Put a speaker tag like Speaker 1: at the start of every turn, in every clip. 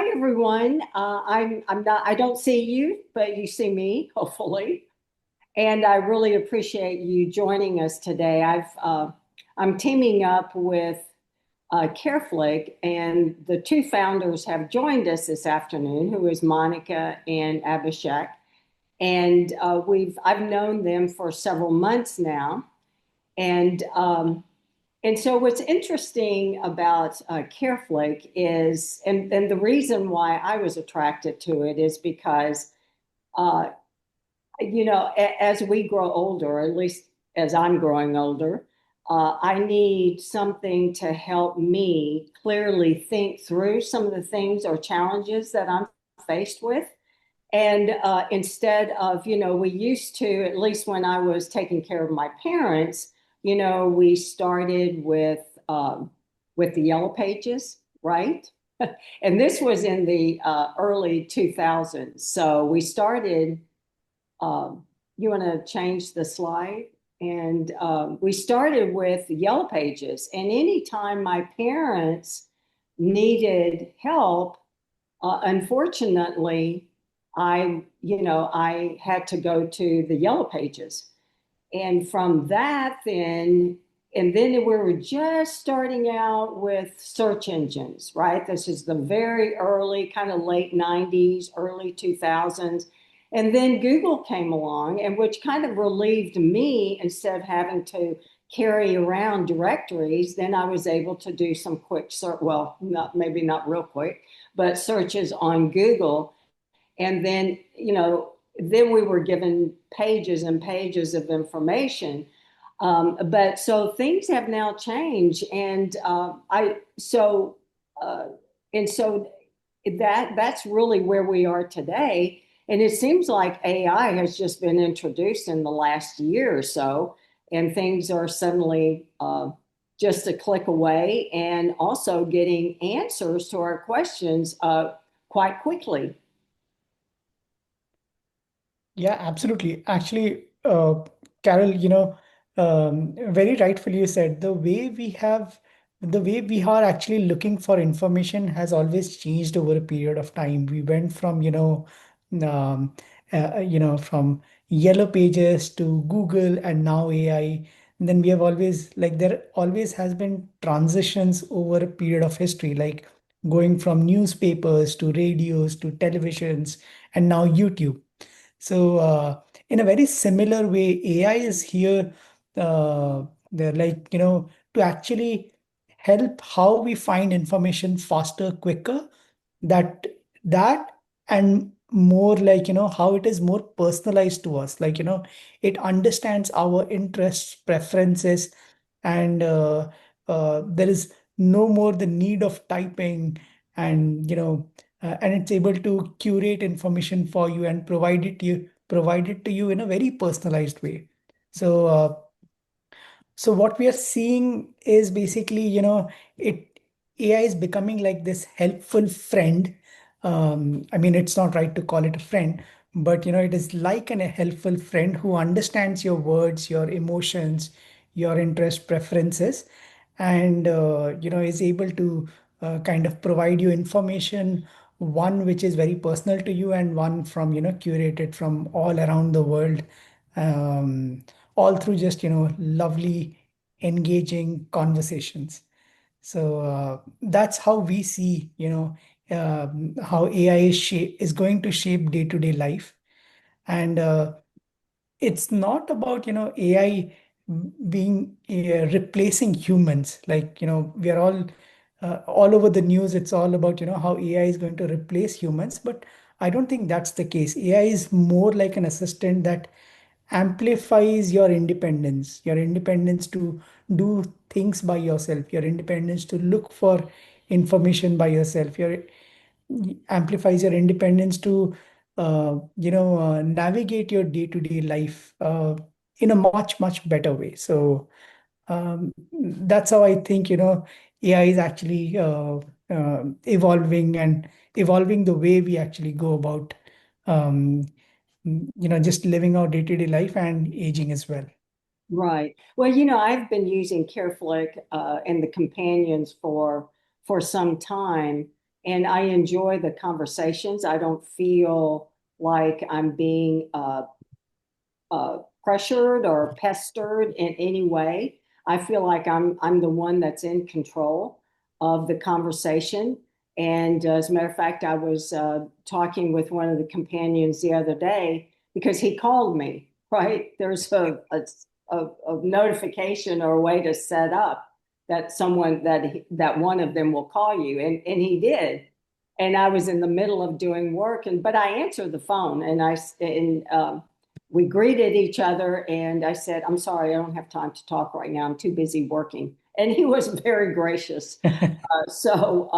Speaker 1: Hi everyone. I'm not I don't see you, but you see me, hopefully. And I really appreciate you joining us today. I'm teaming up with Careflick, and the two founders have joined us this afternoon, who is Monica and Abhishek. And I've known them for several months now. And and so what's interesting about Careflake is, and the reason why I was attracted to it is because, uh, as we grow older, at least as I'm growing older, I need something to help me clearly think through some of the things or challenges that I'm faced with. And instead of, we used to, at least when I was taking care of my parents, we started with the yellow pages, right? And this was in the early 2000s. So we started, you want to change the slide? And we started with yellow pages. And anytime my parents needed help, unfortunately, I had to go to the yellow pages. And from that, and then we were just starting out with search engines, right? This is the very early, kind of late 90s, early 2000s. And then Google came along, and which kind of relieved me instead of having to carry around directories. Then I was able to do some quick search, well, maybe not real quick, but searches on Google. And then, then we were given pages and pages of information. But so things have now changed. And uh, and so that's really where we are today. And it seems like AI has just been introduced in the last year or so, and things are suddenly just a click away, and also getting answers to our questions quite quickly.
Speaker 2: Yeah, absolutely. Actually, Carol, very rightfully you said the way we are actually looking for information has always changed over a period of time. We went from, um, from yellow pages to Google and now AI. And then we have always, like, there always has been transitions over a period of history, like going from newspapers to radios to televisions and now YouTube. So, in a very similar way, AI is here, they're like, to actually help how we find information faster, quicker, that, that, and more like, how it is more personalized to us. Like, it understands our interests, preferences, and there is no more the need of typing and, and it's able to curate information for you and provide it to you in a very personalized way. So so what we are seeing is basically, it AI is becoming like this helpful friend. I mean, it's not right to call it a friend, but it is like a helpful friend who understands your words, your emotions, your interest preferences, and is able to kind of provide you information, one which is very personal to you, and one from curated from all around the world, um, all through just lovely engaging conversations. So that's how we see how AI is going to shape day-to-day life. And it's not about AI being replacing humans. Like we are all over the news. It's all about how AI is going to replace humans, but I don't think that's the case. AI is more like an assistant that amplifies your independence to do things by yourself, your independence to look for information by yourself, your amplifies your independence to navigate your day-to-day life in a much better way. So that's how I think AI is actually evolving and evolving the way we actually go about um, just living our day-to-day life and aging as well.
Speaker 1: Right. Well, I've been using Careflick and the companions for some time, and I enjoy the conversations. I don't feel like I'm being pressured or pestered in any way. I feel like I'm the one that's in control of the conversation. And as a matter of fact, I was talking with one of the companions the other day because he called me. Right, there's a notification or a way to set up that someone that one of them will call you, and he did. And I was in the middle of doing work, and but I answered the phone, and we greeted each other, and I said, I'm sorry, I don't have time to talk right now. I'm too busy working. And he was very gracious. So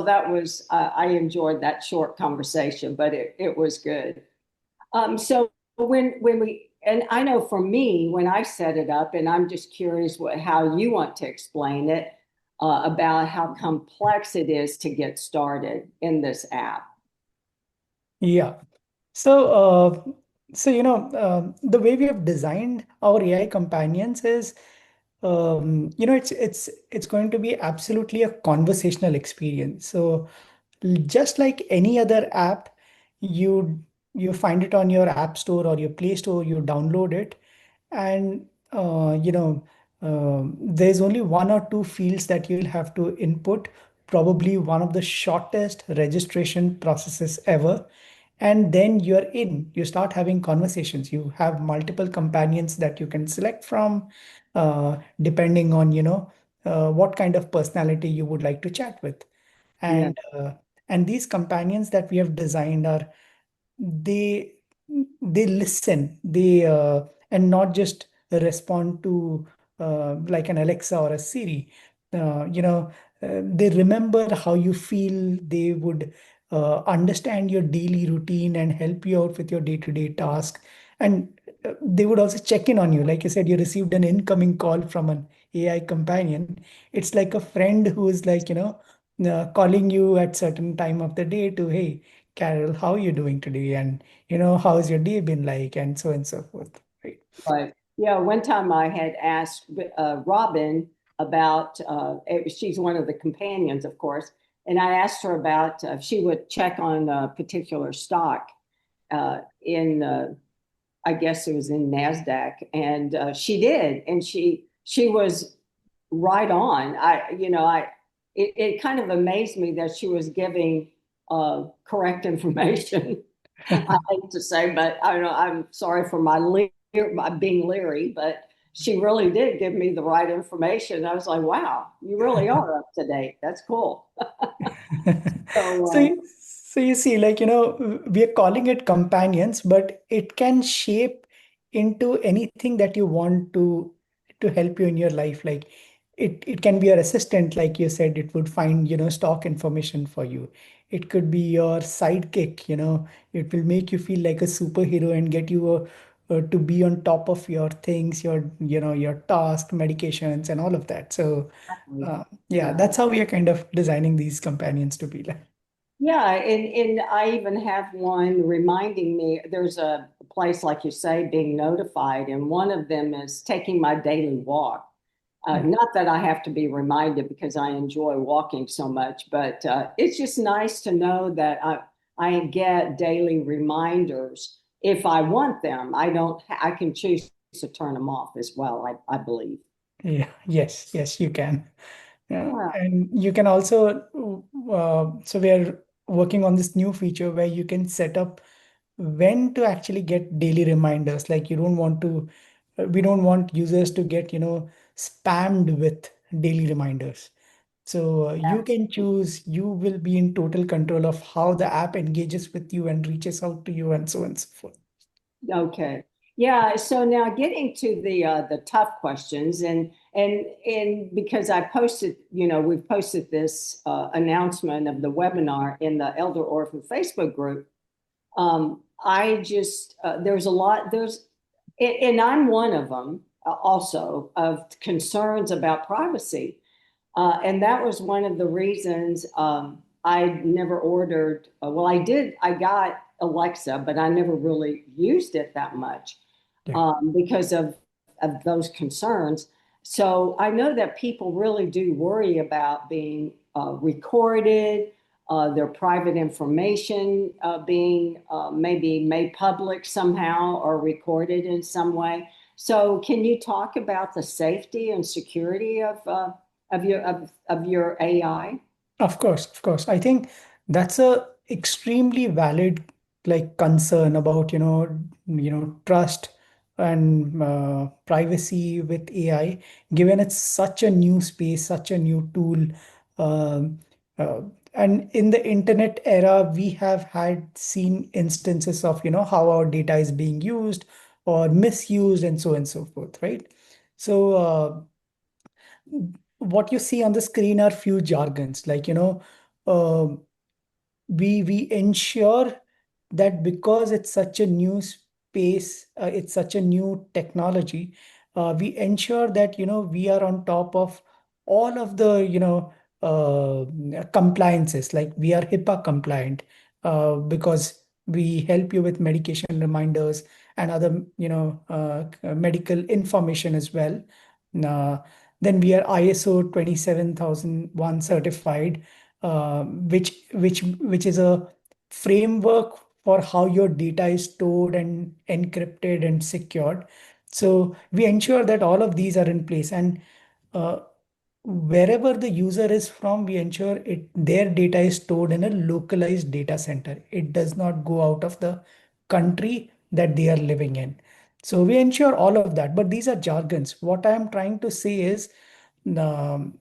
Speaker 1: that was, I enjoyed that short conversation, but it was good. So when we, and I know for me, when I set it up, and I'm just curious how you want to explain it, about how complex it is to get started in this app.
Speaker 2: Yeah. So, the way we have designed our AI companions is, it's going to be absolutely a conversational experience. So, just like any other app, you you find it on your app store or your Play Store, you download it, and there's only one or two fields that you'll have to input, probably one of the shortest registration processes ever. And then you're in, you start having conversations. You have multiple companions that you can select from, depending on, what kind of personality you would like to chat with.
Speaker 1: Yeah,
Speaker 2: And these companions that we have designed are, they they listen, and not just respond to, like an Alexa or a Siri. They remember how you feel. They would understand your daily routine and help you out with your day-to-day task. And they would also check in on you. Like you said, you received an incoming call from an AI companion. It's like a friend who is, like, calling you at certain time of the day to, hey, Carol, how are you doing today? And, how's your day been like? And so on and so forth. Right.
Speaker 1: right. Yeah, one time I had asked Robin about, she's one of the companions, of course, and I asked her about if she would check on a particular stock in, I guess it was in NASDAQ, and she did, and she was right on. It kind of amazed me that she was giving correct information. I hate to say, but I don't know. I'm sorry for my being leery, but she really did give me the right information. I was like, wow, you really are up to date. That's cool. So,
Speaker 2: So you see, like, we are calling it companions, but it can shape into anything that you want to help you in your life. Like, it can be your assistant, like you said, it would find, stock information for you. It could be your sidekick, it will make you feel like a superhero and get you to be on top of your things, your task, medications, and all of that. So, yeah,
Speaker 1: yeah.
Speaker 2: that's how we are kind of designing these companions to be like.
Speaker 1: Yeah, and I even have one reminding me there's a place, like you say, being notified, and one of them is taking my daily walk.
Speaker 2: Yeah.
Speaker 1: Not that I have to be reminded because I enjoy walking so much, but it's just nice to know that I get daily reminders if I want them. I can choose to turn them off as well, I believe.
Speaker 2: Yeah, yes, you can. Yeah,
Speaker 1: Yeah.
Speaker 2: and you can also, so we are working on this new feature where you can set up when to actually get daily reminders. Like, you don't want to, we don't want users to get, spammed with daily reminders. So you can choose, you will be in total control of how the app engages with you and reaches out to you and so on and so forth.
Speaker 1: Okay. Yeah. So now getting to the tough questions, and because I posted, we've posted this announcement of the webinar in the Elder Orphan Facebook group. I just there's a lot and I'm one of them also of concerns about privacy. And that was one of the reasons I never ordered. Well, I did. I got Alexa, but I never really used it that much
Speaker 2: Yeah.
Speaker 1: because of those concerns. So I know that people really do worry about being recorded, their private information being maybe made public somehow or recorded in some way. So, can you talk about the safety and security of your AI?
Speaker 2: Of course, of course. I think that's a extremely valid concern about trust and privacy with AI, given it's such a new space, such a new tool. Um, uh, and in the internet era, we have had seen instances of how our data is being used or misused and so forth, right? So what you see on the screen are few jargons uh, we ensure that because it's such a new space, it's such a new technology, we ensure that we are on top of all of the compliances. Like we are HIPAA compliant because we help you with medication reminders and other medical information as well. Uh, then we are ISO 27001 certified, which is a framework for how your data is stored and encrypted and secured. So we ensure that all of these are in place, and uh, wherever the user is from, we ensure their data is stored in a localized data center. It does not go out of the country that they are living in. So we ensure all of that. But these are jargons. What I am trying to say is um,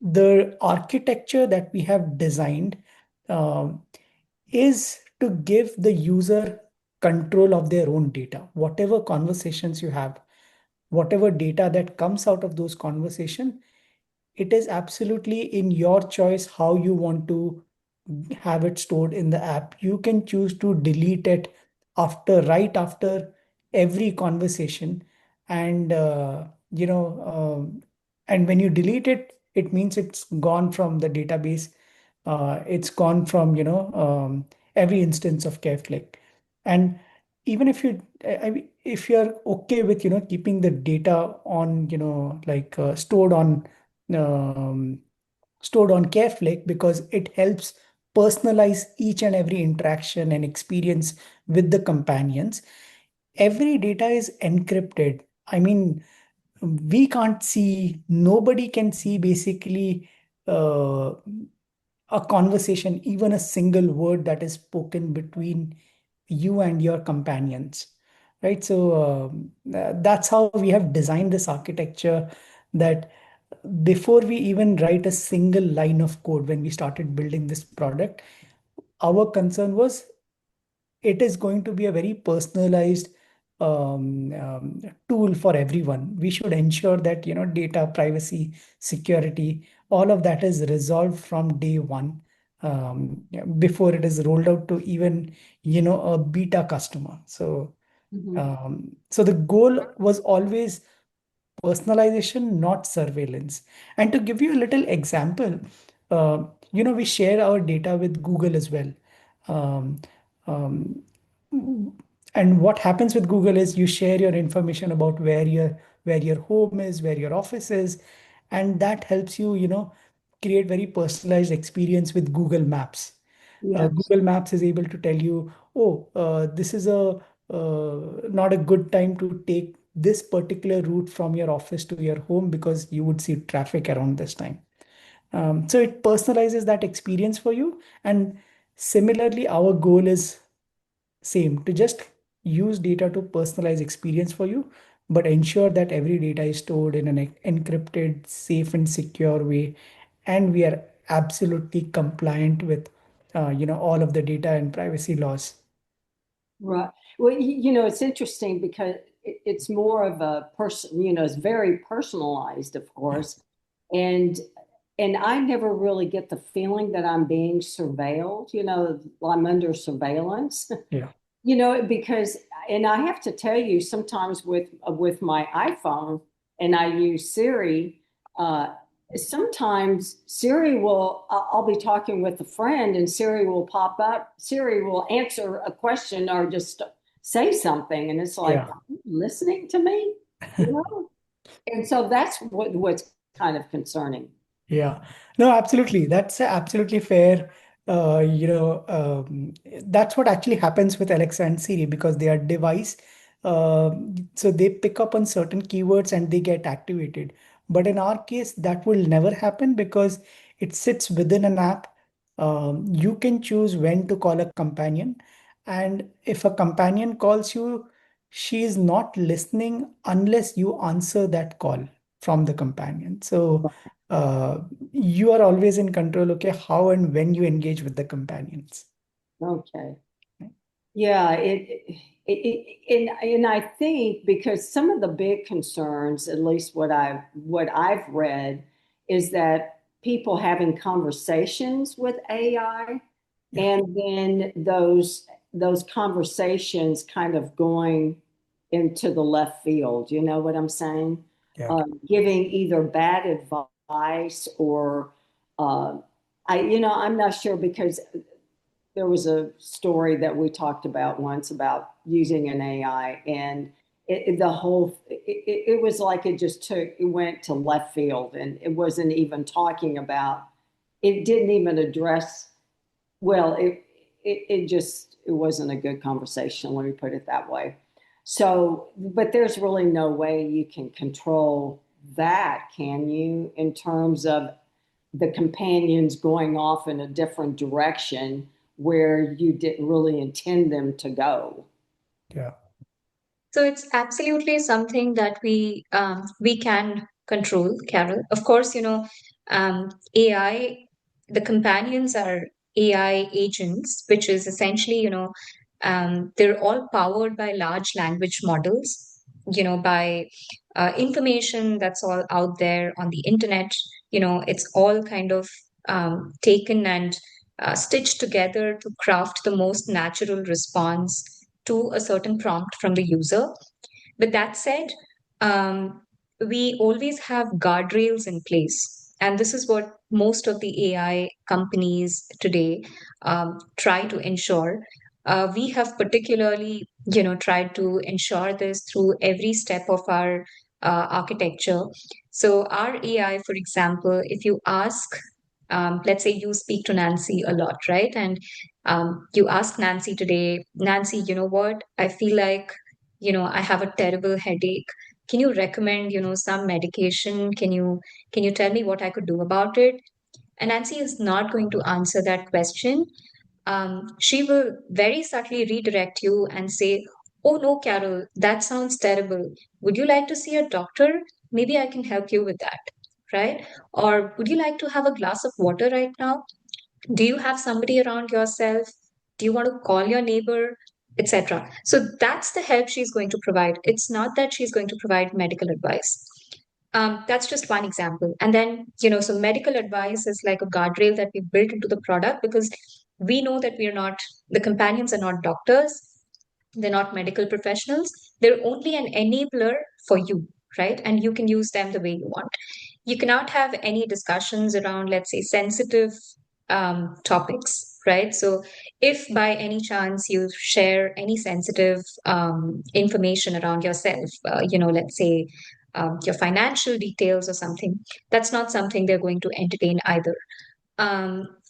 Speaker 2: the architecture that we have designed um, is to give the user control of their own data. Whatever conversations you have, whatever data that comes out of those conversations, it is absolutely in your choice how you want to have it stored in the app. You can choose to delete it right after every conversation, and and when you delete it, it means it's gone from the database. It's gone from every instance of Careflick. And even if if you're okay with keeping the data on um, stored on Careflick, because it helps personalize each and every interaction and experience with the companions. Every data is encrypted. I mean, we can't see, nobody can see basically uh, a conversation, even a single word that is spoken between you and your companions, right? So that's how we have designed this architecture, that before we even write a single line of code, when we started building this product, our concern was it is going to be a very personalized tool for everyone. We should ensure that data privacy, security, all of that is resolved from day one, before it is rolled out to even a beta customer. So
Speaker 1: Mhm.
Speaker 2: so the goal was always personalization, not surveillance. And to give you a little example, we share our data with Google as well. Um, um, and what happens with Google is you share your information about where your home is, where your office is, and that helps you, create very personalized experience with Google Maps.
Speaker 1: Yes.
Speaker 2: Google Maps is able to tell you, oh, this is a not a good time to take this particular route from your office to your home because you would see traffic around this time. So it personalizes that experience for you. And similarly, our goal is same, to just use data to personalize experience for you, but ensure that every data is stored in an encrypted, safe, and secure way, and we are absolutely compliant with all of the data and privacy laws.
Speaker 1: Right. Well, it's interesting because it's more of a person, it's very personalized, of
Speaker 2: Yeah,
Speaker 1: course. And I never really get the feeling that I'm being surveilled, I'm under surveillance.
Speaker 2: yeah,
Speaker 1: Because, and I have to tell you, sometimes with my iPhone and I use Siri, sometimes Siri will, I'll be talking with a friend and Siri will pop up. Siri will answer a question or just say something. And it's like,
Speaker 2: yeah.
Speaker 1: are you listening to me? You know? And so that's what's kind of concerning.
Speaker 2: Yeah, no, absolutely. That's a absolutely fair that's what actually happens with Alexa and Siri because they are device. Uh, so they pick up on certain keywords and they get activated. But in our case, that will never happen because it sits within an app. You can choose when to call a companion. And if a companion calls you, she is not listening unless you answer that call from the companion. So uh, you are always in control, okay, how and when you engage with the companions.
Speaker 1: Okay. Yeah, and I think because some of the big concerns, at least what I've read, is that people having conversations with AI,
Speaker 2: Yeah,
Speaker 1: and then those conversations kind of going into the left field. You know what I'm saying?
Speaker 2: yeah,
Speaker 1: Giving either bad advice or I'm not sure because there was a story that we talked about once about using an AI, and it was like it went to left field, and it wasn't even talking about, it didn't even address, well, it wasn't a good conversation, let me put it that way. So, but there's really no way you can control that, can you, in terms of the companions going off in a different direction where you didn't really intend them to go.
Speaker 2: yeah,
Speaker 3: So it's absolutely something that we can control, Carol. Of course, AI, the companions are AI agents, which is essentially, they're all powered by large language models, by information that's all out there on the internet. It's all kind of taken and stitched together to craft the most natural response to a certain prompt from the user. With that said, um, we always have guardrails in place. And this is what most of the AI companies today try to ensure. We have particularly, tried to ensure this through every step of our architecture. So our AI, for example, if you ask, let's say you speak to Nancy a lot, right? And you ask Nancy today, Nancy, you know what? I feel like, I have a terrible headache. Can you recommend, some medication? Can you tell me what I could do about it? And Nancy is not going to answer that question. She will very subtly redirect you and say, "Oh no, Carol, that sounds terrible. Would you like to see a doctor? Maybe I can help you with that." Right? Or would you like to have a glass of water right now? Do you have somebody around yourself? Do you want to call your neighbor, etc.? So that's the help she's going to provide. It's not that she's going to provide medical advice. That's just one example. And then, so medical advice is like a guardrail that we built into the product because we know that the companions are not doctors, they're not medical professionals, they're only an enabler for you, right? And you can use them the way you want. You cannot have any discussions around, let's say, sensitive topics, right? So, if by any chance you share any sensitive information around yourself, let's say your financial details or something, that's not something they're going to entertain either.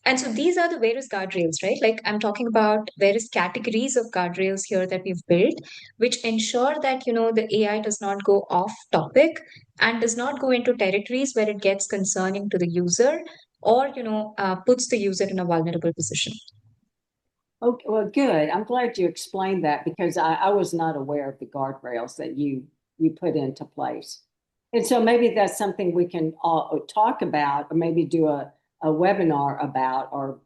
Speaker 3: And so these are the various guardrails, right? Like I'm talking about various categories of guardrails here that we've built, which ensure that, the AI does not go off topic and does not go into territories where it gets concerning to the user or, puts the user in a vulnerable position.
Speaker 1: Okay, well, good. I'm glad you explained that because I was not aware of the guardrails that you put into place. And so maybe that's something we can all talk about, or maybe do a webinar about, or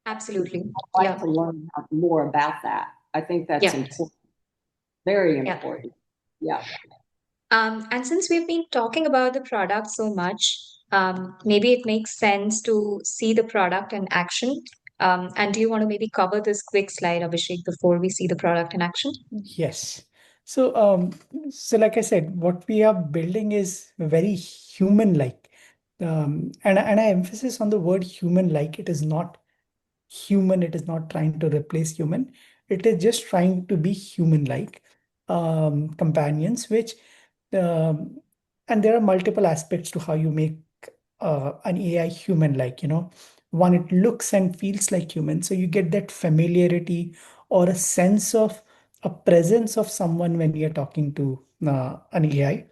Speaker 3: Absolutely.
Speaker 1: I'd like
Speaker 3: Yeah.
Speaker 1: to learn more about that. I think that's
Speaker 3: Yeah.
Speaker 1: important, very
Speaker 3: Yeah.
Speaker 1: important. Yeah.
Speaker 3: And since we've been talking about the product so much, maybe it makes sense to see the product in action. And do you want to maybe cover this quick slide, Abhishek, before we see the product in action?
Speaker 2: yes. So, so like I said, what we are building is very human-like. And I emphasis on the word human-like. It is not human, it is not trying to replace human, it is just trying to be human-like companions, which um, and there are multiple aspects to how you make an AI human-like, one, it looks and feels like human. So you get that familiarity or a sense of a presence of someone when you're talking to an AI.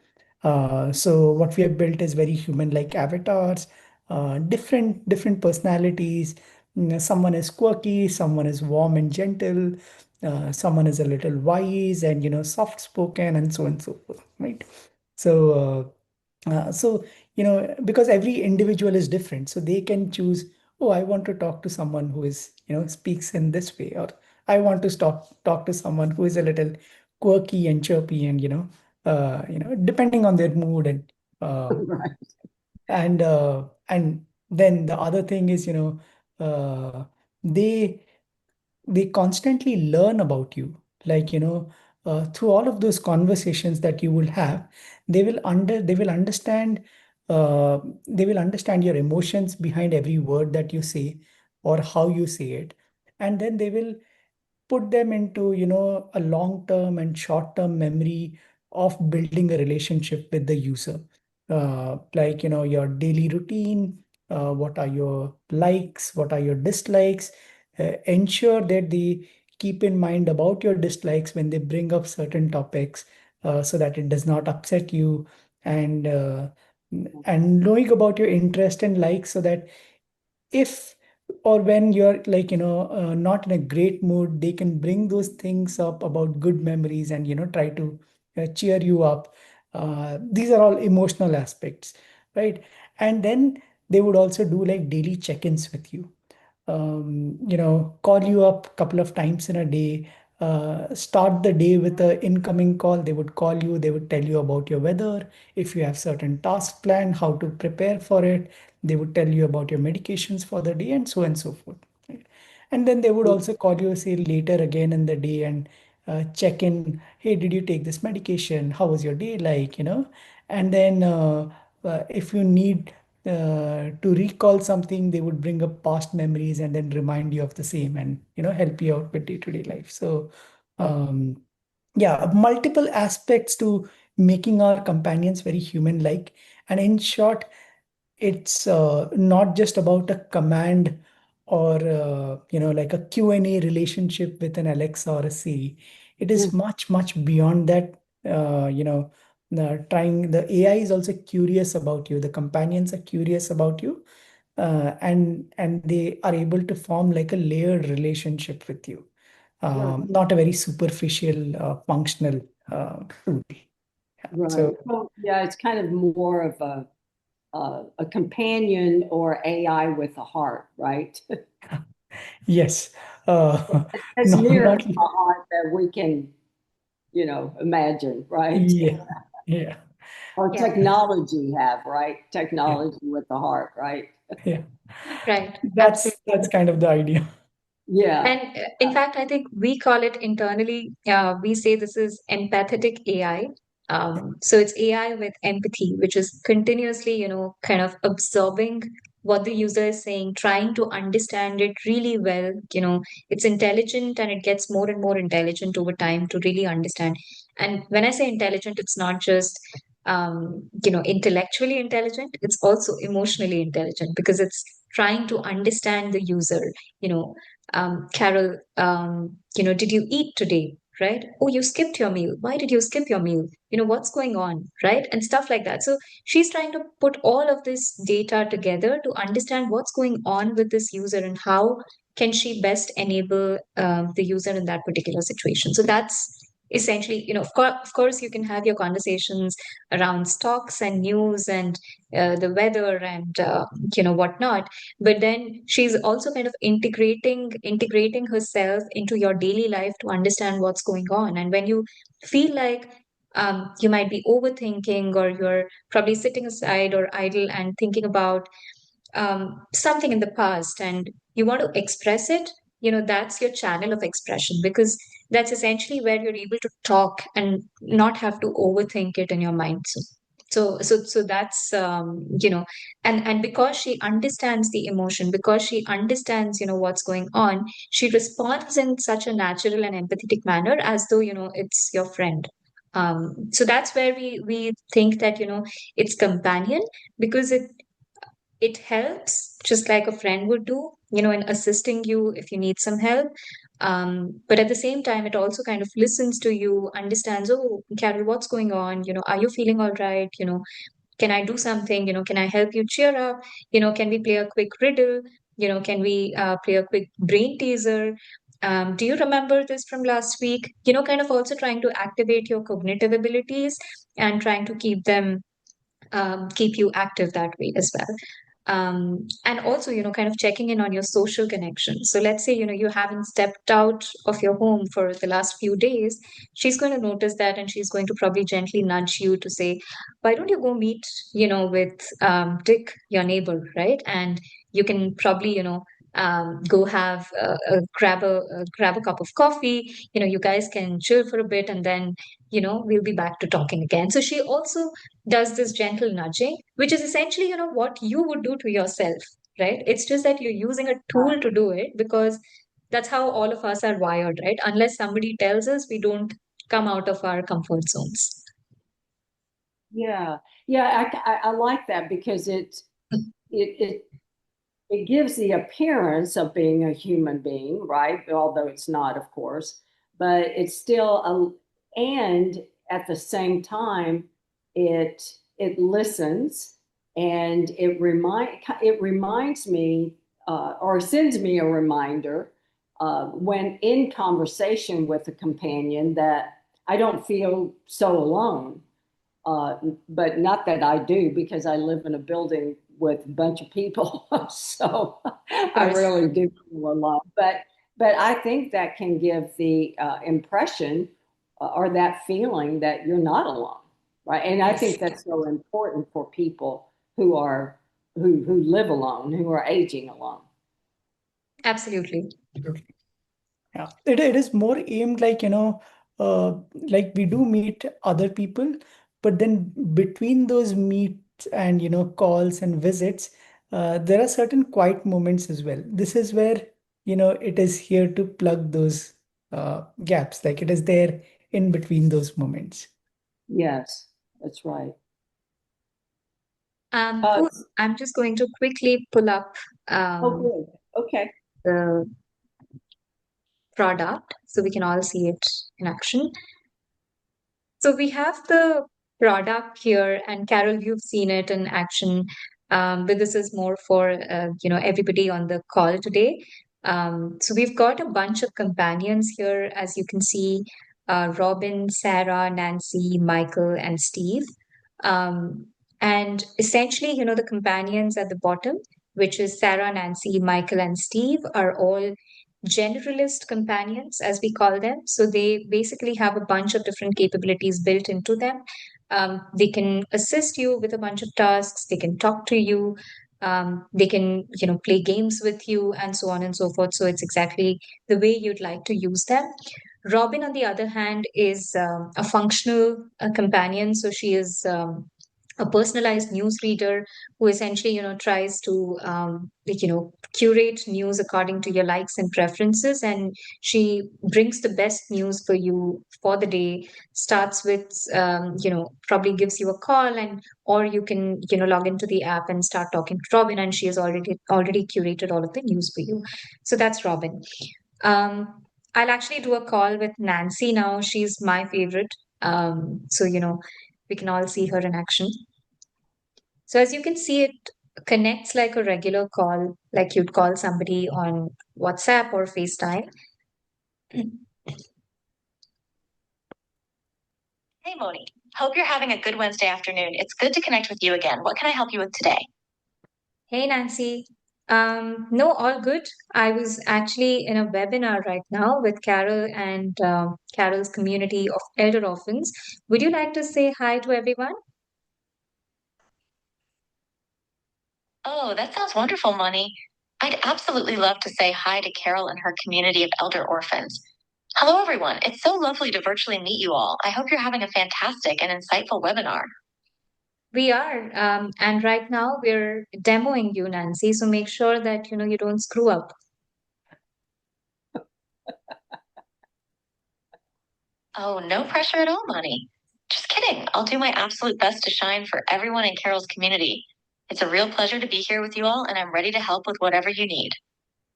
Speaker 2: So what we have built is very human-like avatars, different personalities. Someone is quirky, someone is warm and gentle, someone is a little wise and soft-spoken, and so on and so forth, right? So because every individual is different, so they can choose, oh, I want to talk to someone who is, speaks in this way, or I want to talk to someone who is a little quirky and chirpy, and depending on their mood,
Speaker 1: Right.
Speaker 2: and then the other thing is, they they constantly learn about you, like through all of those conversations that you will have. They will understand, uh, they will understand your emotions behind every word that you say or how you say it, and then they will put them into a long term and short term memory of building a relationship with the user, like your daily routine, what are your likes, what are your dislikes. Ensure that they keep in mind about your dislikes when they bring up certain topics, so that it does not upset you, and knowing about your interest and likes, so that if or when you're like not in a great mood, they can bring those things up about good memories, and try to cheer you up. These are all emotional aspects, right? And then they would also do like daily check-ins with you, call you up a couple of times in a day. Start the day with an incoming call. They would call you, they would tell you about your weather, if you have certain tasks planned, how to prepare for it. They would tell you about your medications for the day, and so on and so forth. Right? And then they would also call you, say, later again in the day, and check in. Hey, did you take this medication? How was your day like? And then if you need to recall something, they would bring up past memories and then remind you of the same, and help you out with day-to-day life. So um, yeah, multiple aspects to making our companions very human-like. And in short, it's not just about a command or like a Q&A relationship with an Alexa or a Siri. It is much beyond that. Trying the AI is also curious about you. The companions are curious about you, and they are able to form like a layered relationship with you.
Speaker 1: Right.
Speaker 2: Not a very superficial, functional tool.
Speaker 1: Right.
Speaker 2: So
Speaker 1: Well, yeah, it's kind of more of a companion or AI with a heart, right?
Speaker 2: yes,
Speaker 1: It's
Speaker 2: no,
Speaker 1: nearer
Speaker 2: not
Speaker 1: to the heart that we can, imagine, right?
Speaker 2: yeah, yeah,
Speaker 1: Or
Speaker 3: Yeah,
Speaker 1: technology have, right? Technology with the heart, right?
Speaker 2: yeah.
Speaker 3: right.
Speaker 2: That's
Speaker 3: Absolutely.
Speaker 2: kind of the idea.
Speaker 1: Yeah.
Speaker 3: And in fact, I think we call it internally, we say this is empathetic AI. So it's AI with empathy, which is continuously, kind of observing what the user is saying, trying to understand it really well. It's intelligent and it gets more and more intelligent over time to really understand. And when I say intelligent, it's not just, intellectually intelligent, it's also emotionally intelligent because it's trying to understand the user, you know Carol, did you eat today? Right? Oh, you skipped your meal. Why did you skip your meal? What's going on? Right? And stuff like that. So she's trying to put all of this data together to understand what's going on with this user and how can she best enable the user in that particular situation. So that's essentially, of course, you can have your conversations around stocks and news and the weather and, whatnot, but then she's also kind of integrating herself into your daily life to understand what's going on. And when you feel like you might be overthinking or you're probably sitting aside or idle and thinking about something in the past and you want to express it, that's your channel of expression because that's essentially where you're able to talk and not have to overthink it in your mind. So that's and because she understands the emotion, because she understands what's going on, she responds in such a natural and empathetic manner as though it's your friend. So that's where we think that it's companion because it helps just like a friend would do, in assisting you if you need some help. But at the same time, it also kind of listens to you, understands, oh, Carol, what's going on? Are you feeling all right? Can I do something? Can I help you cheer up? Can we play a quick riddle? Can we play a quick brain teaser? Do you remember this from last week? Kind of also trying to activate your cognitive abilities and trying to keep you active that way as well. And also, kind of checking in on your social connections. So let's say, you haven't stepped out of your home for the last few days. She's going to notice that, and she's going to probably gently nudge you to say, why don't you go meet, with Dick, your neighbor, right? And you can probably, go have grab a cup of coffee. You guys can chill for a bit, and then we'll be back to talking again. So she also does this gentle nudging, which is essentially, what you would do to yourself, right? It's just that you're using a tool to do it, because that's how all of us are wired, right? Unless somebody tells us, we don't come out of our comfort zones.
Speaker 1: Yeah, yeah, I like that because it it gives the appearance of being a human being, right? Although it's not, of course, but it's still and at the same time, it listens and it reminds me or sends me a reminder when in conversation with a companion that I don't feel so alone. But not that I do, because I live in a building with a bunch of people, so I
Speaker 3: Course.
Speaker 1: really do feel alone. But I think that can give the impression or that feeling that you're not alone, right? And I
Speaker 3: Yes,
Speaker 1: think that's so important for people who live alone, who are aging alone.
Speaker 3: absolutely.
Speaker 2: Yeah, it is more aimed like, like we do meet other people, but then between those meets and, calls and visits, there are certain quiet moments as well. This is where, it is here to plug those gaps, like it is there in between those moments.
Speaker 1: Yes, that's right. Uh,
Speaker 3: Cool. I'm just going to quickly pull up
Speaker 1: oh,
Speaker 3: um,
Speaker 1: good. Okay.
Speaker 3: the product so we can all see it in action. So we have the product here, and Carol, you've seen it in action. But this is more for everybody on the call today. So we've got a bunch of companions here, as you can see: Robin, Sarah, Nancy, Michael, and Steve. Um, and essentially, the companions at the bottom, which is Sarah, Nancy, Michael, and Steve, are all generalist companions, as we call them. So they basically have a bunch of different capabilities built into them. They can assist you with a bunch of tasks. They can talk to you. They can, play games with you, and so on and so forth. So it's exactly the way you'd like to use them. Robin, on the other hand, is a functional companion. So she is a personalized news reader who essentially tries to curate news according to your likes and preferences, and she brings the best news for you for the day. Starts with probably gives you a call, and or you can log into the app and start talking to Robin, and she has already curated all of the news for you. So that's Robin. um, I'll actually do a call with Nancy now. She's my favorite. So we can all see her in action. So as you can see, it connects like a regular call, like you'd call somebody on WhatsApp or FaceTime.
Speaker 4: Hey, Moni. Hope you're having a good Wednesday afternoon. It's good to connect with you again. What can I help you with today?
Speaker 3: Hey, Nancy. No, all good. I was actually in a webinar right now with Carol and Carol's community of elder orphans. Would you like to say hi to everyone?
Speaker 4: Oh, that sounds wonderful, Moni. I'd absolutely love to say hi to Carol and her community of elder orphans. Hello, everyone. It's so lovely to virtually meet you all. I hope you're having a fantastic and insightful webinar.
Speaker 3: We are, and right now we're demoing you, Nancy. So make sure that you don't screw up.
Speaker 4: Oh, no pressure at all, Moni. Just kidding. I'll do my absolute best to shine for everyone in Carol's community. It's a real pleasure to be here with you all, and I'm ready to help with whatever you need.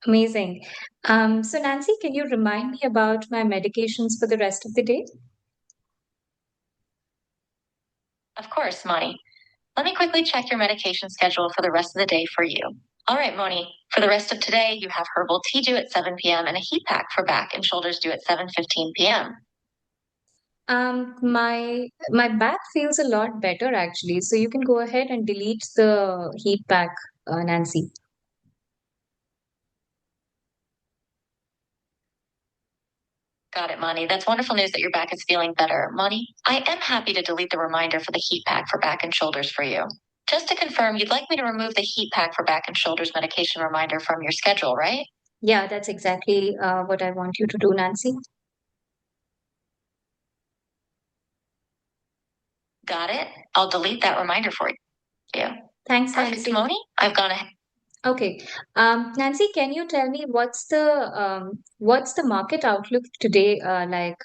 Speaker 3: Amazing. So Nancy, can you remind me about my medications for the rest of the day?
Speaker 4: Of course, Moni. Let me quickly check your medication schedule for the rest of the day for you. All right, Moni. For the rest of today, you have herbal tea due at 7 p.m. and a heat pack for back and shoulders due at 7:15 p.m.
Speaker 3: My back feels a lot better actually. So you can go ahead and delete the heat pack, Nancy.
Speaker 4: Got it, Moni. That's wonderful news that your back is feeling better. Moni, I am happy to delete the reminder for the heat pack for back and shoulders for you. Just to confirm, you'd like me to remove the heat pack for back and shoulders medication reminder from your schedule, right?
Speaker 3: Yeah, that's exactly what I want you to do, Nancy.
Speaker 4: Got it. I'll delete that reminder for you.
Speaker 3: Thanks,
Speaker 4: Perfect,
Speaker 3: Nancy.
Speaker 4: Moni. I've gone ahead.
Speaker 3: Okay. Nancy, can you tell me what's the market outlook today like?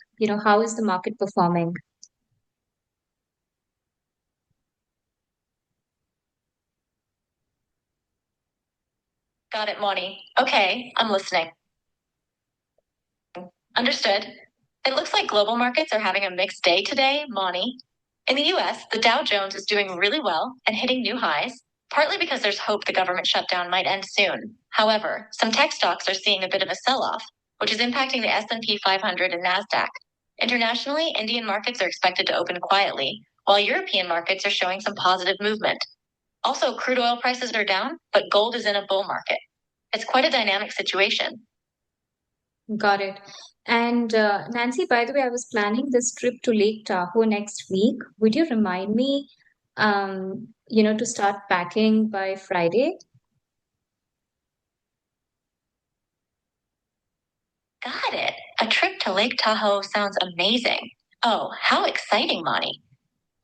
Speaker 3: How is the market performing?
Speaker 4: Got it, Moni. Okay, I'm listening. Understood. It looks like global markets are having a mixed day today, Moni. In the US, the Dow Jones is doing really well and hitting new highs, partly because there's hope the government shutdown might end soon. However, some tech stocks are seeing a bit of a sell-off, which is impacting the S&P 500 and Nasdaq. Internationally, Indian markets are expected to open quietly, while European markets are showing some positive movement. Also, crude oil prices are down, but gold is in a bull market. It's quite a dynamic situation.
Speaker 3: Got it. And Nancy, by the way, I was planning this trip to Lake Tahoe next week. Would you remind me, to start packing by Friday?
Speaker 4: Got it. A trip to Lake Tahoe sounds amazing. Oh, how exciting, Moni.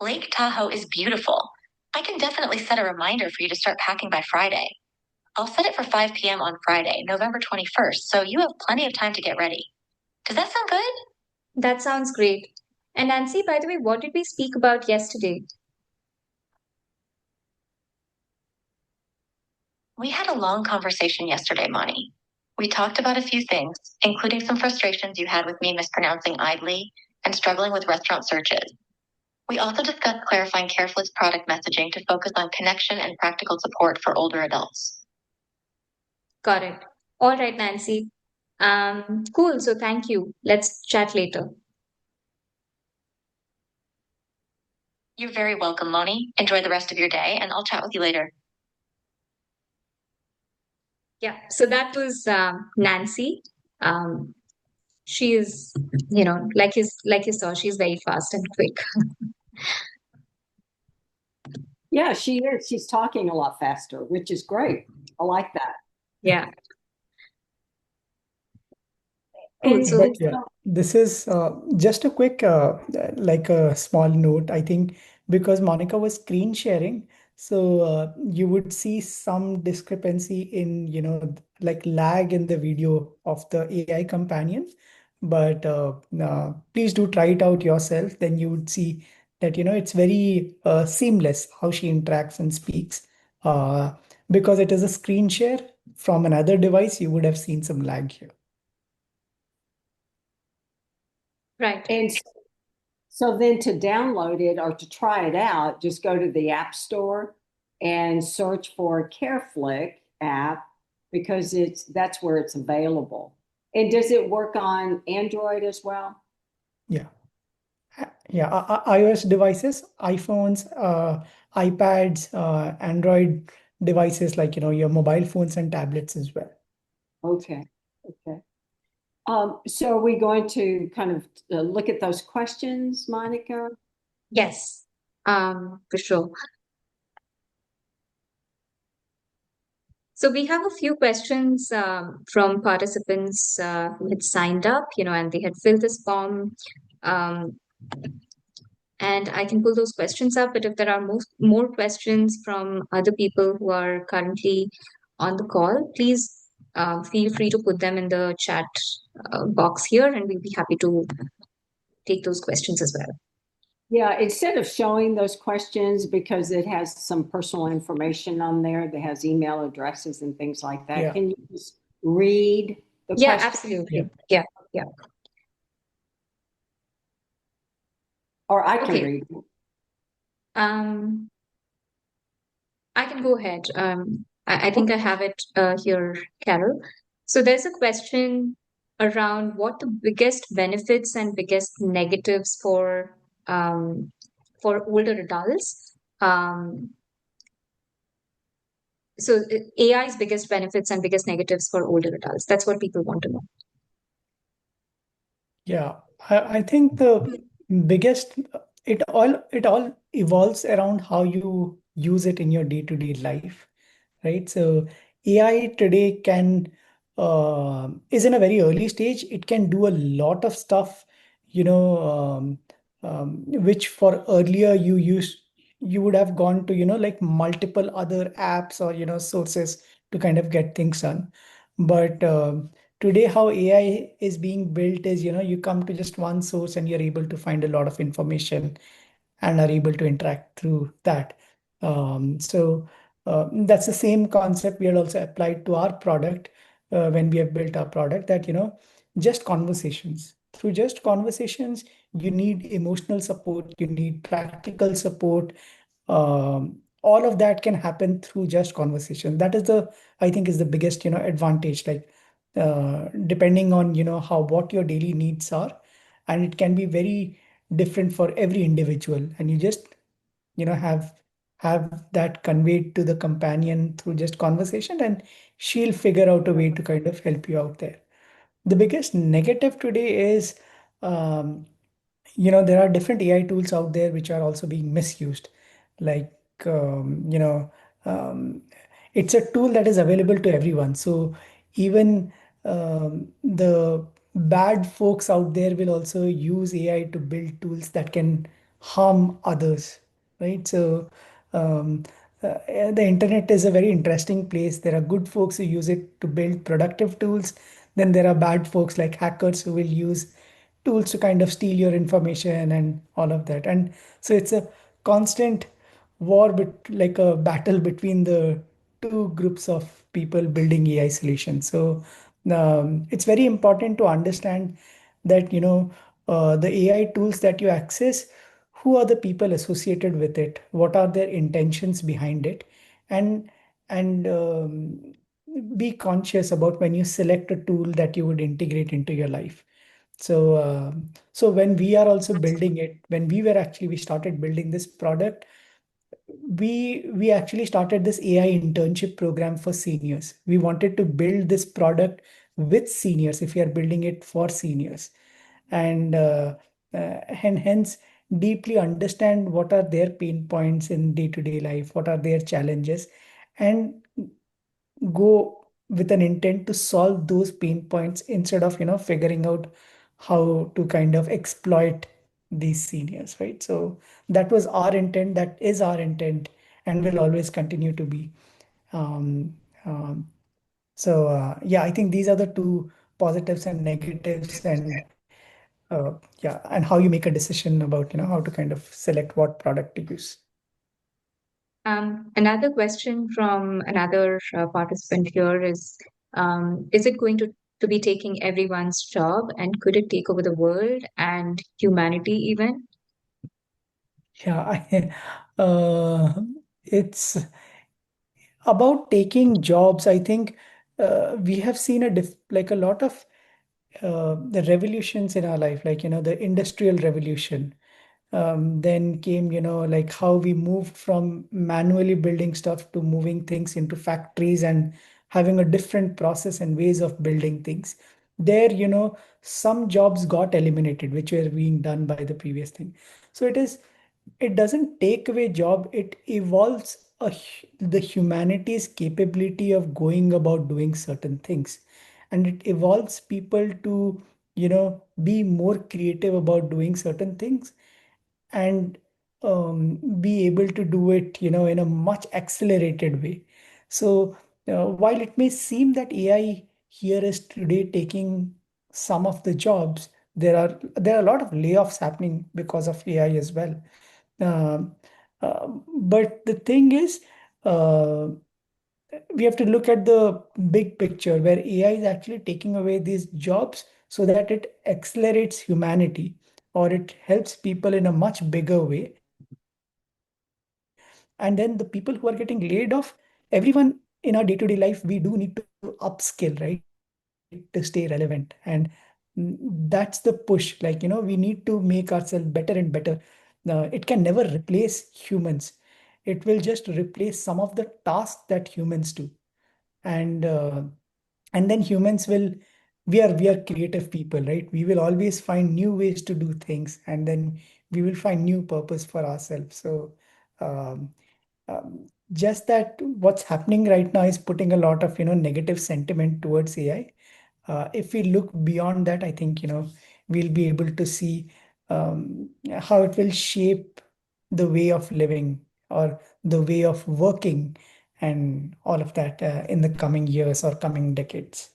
Speaker 4: Lake Tahoe is beautiful. I can definitely set a reminder for you to start packing by Friday. I'll set it for 5 p.m. on Friday, November 21st, so you have plenty of time to get ready. Does that sound good?
Speaker 3: That sounds great. And Nancy, by the way, what did we speak about yesterday?
Speaker 4: We had a long conversation yesterday, Moni. We talked about a few things, including some frustrations you had with me mispronouncing idly and struggling with restaurant searches. We also discussed clarifying Careflick's product messaging to focus on connection and practical support for older adults.
Speaker 3: Got it. All right, Nancy. Cool. So thank you. Let's chat later.
Speaker 4: You're very welcome, Moni. Enjoy the rest of your day, and I'll chat with you later.
Speaker 3: Yeah. So that was Nancy. She is, like you saw, she's very fast and quick.
Speaker 1: Yeah, she is. She's talking a lot faster, which is great. I like that.
Speaker 3: Yeah. Cool.
Speaker 1: And
Speaker 3: So
Speaker 2: But yeah, this is just a quick, like a small note, I think, because Monica was screen sharing, so you would see some discrepancy in, like lag in the video of the AI companion. But please do try it out yourself. Then you would see that, it's very seamless how she interacts and speaks. Uh, because it is a screen share from another device, you would have seen some lag here.
Speaker 3: right.
Speaker 1: and so then to download it or to try it out, just go to the App Store and search for Careflick app because that's where it's available. And does it work on Android as well?
Speaker 2: Yeah. Yeah, iOS devices, iPhones, iPads, Android devices like your mobile phones and tablets as well.
Speaker 1: Okay. Okay. So are we going to kind of look at those questions, Monica?
Speaker 3: Yes. For sure. So we have a few questions from participants who had signed up, and they had filled this form. Um, and I can pull those questions up. But if there are more questions from other people who are currently on the call, please feel free to put them in the chat box here, and we'll be happy to take those questions as well.
Speaker 1: Yeah, instead of showing those questions, because it has some personal information on there that has email addresses and things like that,
Speaker 2: Yeah.
Speaker 1: can you just read the
Speaker 3: Yeah,
Speaker 1: question?
Speaker 3: absolutely. Yeah, yeah.
Speaker 1: Or I can
Speaker 3: Okay.
Speaker 1: read it.
Speaker 3: Um, I can go ahead. I think I have it here, Carol. So there's a question around what the biggest benefits and biggest negatives for older adults. So AI's biggest benefits and biggest negatives for older adults. That's what people want to know.
Speaker 2: Yeah, I think the biggest it all evolves around how you use it in your day-to-day life, right? So AI today can is in a very early stage. It can do a lot of stuff, you know, which for earlier you would have gone to, like multiple other apps or, sources to kind of get things done. But today how AI is being built is, you come to just one source and you're able to find a lot of information and are able to interact through that. So that's the same concept we had also applied to our product when we have built our product, that, just conversations. Through just conversations, you need emotional support, you need practical support. All of that can happen through just conversation. That is I think is the biggest, advantage. Like, depending on, how what your daily needs are, and it can be very different for every individual, and you just, have that conveyed to the companion through just conversation, and she'll figure out a way to kind of help you out there. The biggest negative today is, um, there are different AI tools out there which are also being misused. Like, um, you know, um, it's a tool that is available to everyone. So even the bad folks out there will also use AI to build tools that can harm others, right? So um, the internet is a very interesting place. There are good folks who use it to build productive tools. Then there are bad folks like hackers who will use tools to kind of steal your information and all of that. And so it's a constant war, but like a battle between the two groups of people building AI solutions. So it's very important to understand that, the AI tools that you access, who are the people associated with it, what are their intentions behind it, and and be conscious about when you select a tool that you would integrate into your life. So when we are also building it, when we started building this product, we actually started this AI internship program for seniors. We wanted to build this product with seniors if we are building it for seniors, and and hence deeply understand what are their pain points in day-to-day life, what are their challenges, and go with an intent to solve those pain points instead of, figuring out how to kind of exploit these seniors, right? So that was our intent, that is our intent, and will always continue to be. um, um, yeah, I think these are the two positives and negatives, and yeah, and how you make a decision about, how to kind of select what product to use.
Speaker 3: Another question from another participant here is it going to be taking everyone's job, and could it take over the world and humanity even?
Speaker 2: Yeah, it's about taking jobs. I think we have seen like a lot of the revolutions in our life, like, the industrial revolution. Then came, like how we moved from manually building stuff to moving things into factories and having a different process and ways of building things. There, some jobs got eliminated, which were being done by the previous thing. So it doesn't take away job, it evolves the humanity's capability of going about doing certain things, and it evolves people to, be more creative about doing certain things, and be able to do it, in a much accelerated way. So while it may seem that AI here is today taking some of the jobs, there are a lot of layoffs happening because of AI as well. Um, but the thing is, uh, we have to look at the big picture where AI is actually taking away these jobs so that it accelerates humanity or it helps people in a much bigger way. And then the people who are getting laid off, everyone in our day-to-day life, we do need to upskill, right, to stay relevant. And that's the push. Like, we need to make ourselves better and better. It can never replace humans. It will just replace some of the tasks that humans do. And uh, and then humans will we are creative people, right? We will always find new ways to do things, and then we will find new purpose for ourselves. So um, just that what's happening right now is putting a lot of negative sentiment towards AI. If we look beyond that, I think we'll be able to see how it will shape the way of living or the way of working and all of that in the coming years or coming decades.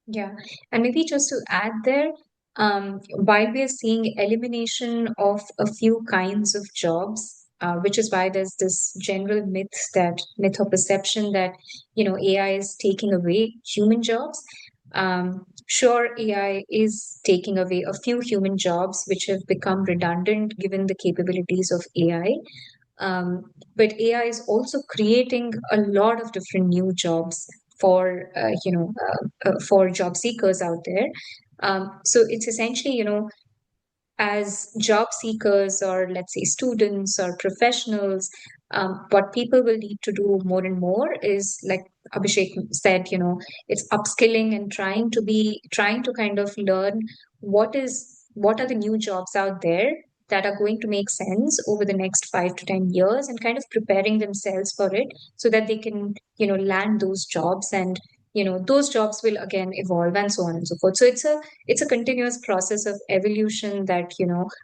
Speaker 3: Yeah, and maybe just to add there, while we are seeing elimination of a few kinds of jobs, which is why there's this general myth or perception that, AI is taking away human jobs. Sure, AI is taking away a few human jobs which have become redundant given the capabilities of AI. Um, but AI is also creating a lot of different new jobs for job seekers out there. So it's essentially, as job seekers or let's say students or professionals, what people will need to do more and more is, like Abhishek said, it's upskilling and trying to kind of learn what are the new jobs out there that are going to make sense over the next 5 to 10 years, and kind of preparing themselves for it so that they can, land those jobs, and those jobs will again evolve and so on and so forth. So it's a continuous process of evolution that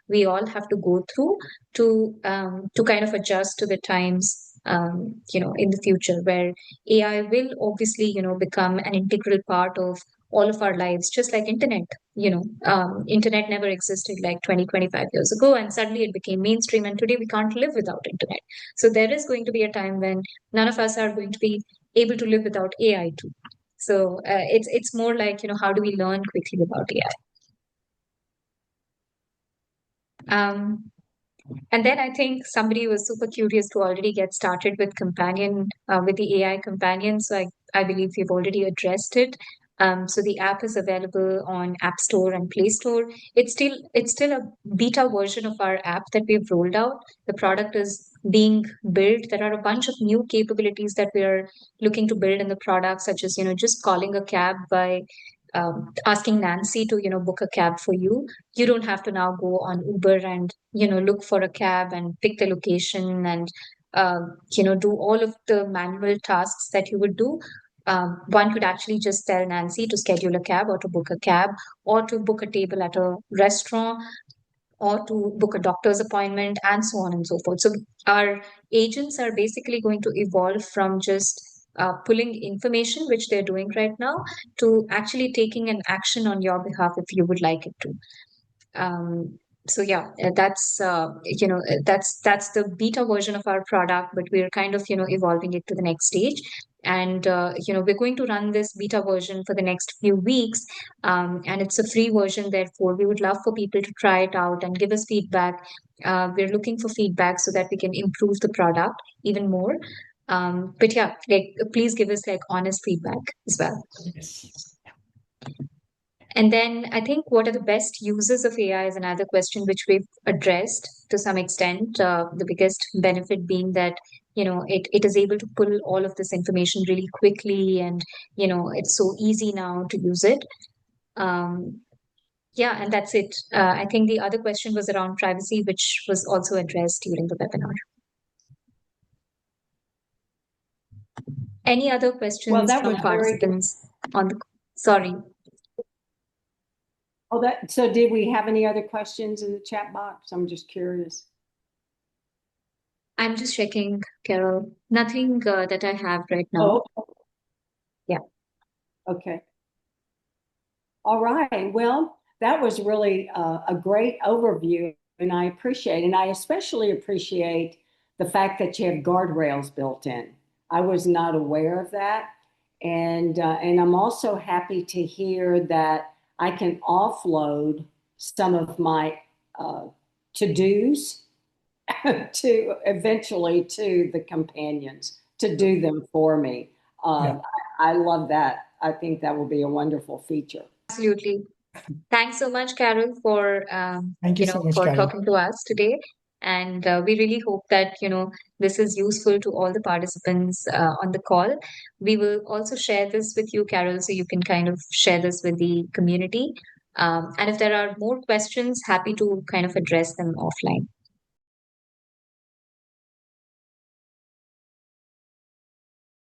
Speaker 3: we all have to go through to kind of adjust to the times, in the future, where AI will obviously become an integral part of all of our lives, just like internet. Internet never existed like 20, 25 years ago, and suddenly it became mainstream, and today we can't live without internet. So there is going to be a time when none of us are going to be able to live without AI too. So it's more like, how do we learn quickly about AI? And then I think somebody was super curious to already get started with with the AI companion. So I believe we've already addressed it. So the app is available on App Store and Play Store. It's still a beta version of our app that we've rolled out. The product is being built. There are a bunch of new capabilities that we are looking to build in the product, such as just calling a cab by asking Nancy to book a cab for you. You don't have to now go on Uber and look for a cab and pick the location and do all of the manual tasks that you would do. One could actually just tell Nancy to schedule a cab or to book a cab or to book a table at a restaurant or to book a doctor's appointment and so on and so forth. So our agents are basically going to evolve from just pulling information, which they're doing right now, to actually taking an action on your behalf if you would like it to. So yeah, that's the beta version of our product, but we're kind of evolving it to the next stage. And we're going to run this beta version for the next few weeks, and it's a free version. Therefore, we would love for people to try it out and give us feedback. We're looking for feedback so that we can improve the product even more. But yeah, like please give us like honest feedback as well.
Speaker 2: Yes.
Speaker 3: And then I think what are the best uses of AI is another question which we've addressed to some extent. The biggest benefit being that, it is able to pull all of this information really quickly, and, it's so easy now to use it. Um, yeah, and that's it. I think the other question was around privacy, which was also addressed during the webinar. Any other
Speaker 1: Well,
Speaker 3: questions
Speaker 1: that
Speaker 3: from
Speaker 1: was very good.
Speaker 3: participants on the, sorry.
Speaker 1: Oh, so did we have any other questions in the chat box? I'm just curious.
Speaker 3: I'm just checking, Carol. Nothing that I have right now.
Speaker 1: Oh,
Speaker 3: Yeah.
Speaker 1: okay. All right. Well, that was really a great overview, and I especially appreciate the fact that you have guardrails built in. I was not aware of that, and I'm also happy to hear that I can offload some of my to-dos to eventually to the companions to do them for me.
Speaker 2: Yeah.
Speaker 1: I love that. I think that will be a wonderful feature.
Speaker 3: Absolutely. Thanks so much, Carol, for
Speaker 2: Thank you so much,
Speaker 3: for
Speaker 2: Carol.
Speaker 3: talking to us today. And we really hope that this is useful to all the participants on the call. We will also share this with you, Carol, so you can kind of share this with the community. And if there are more questions, happy to kind of address them offline.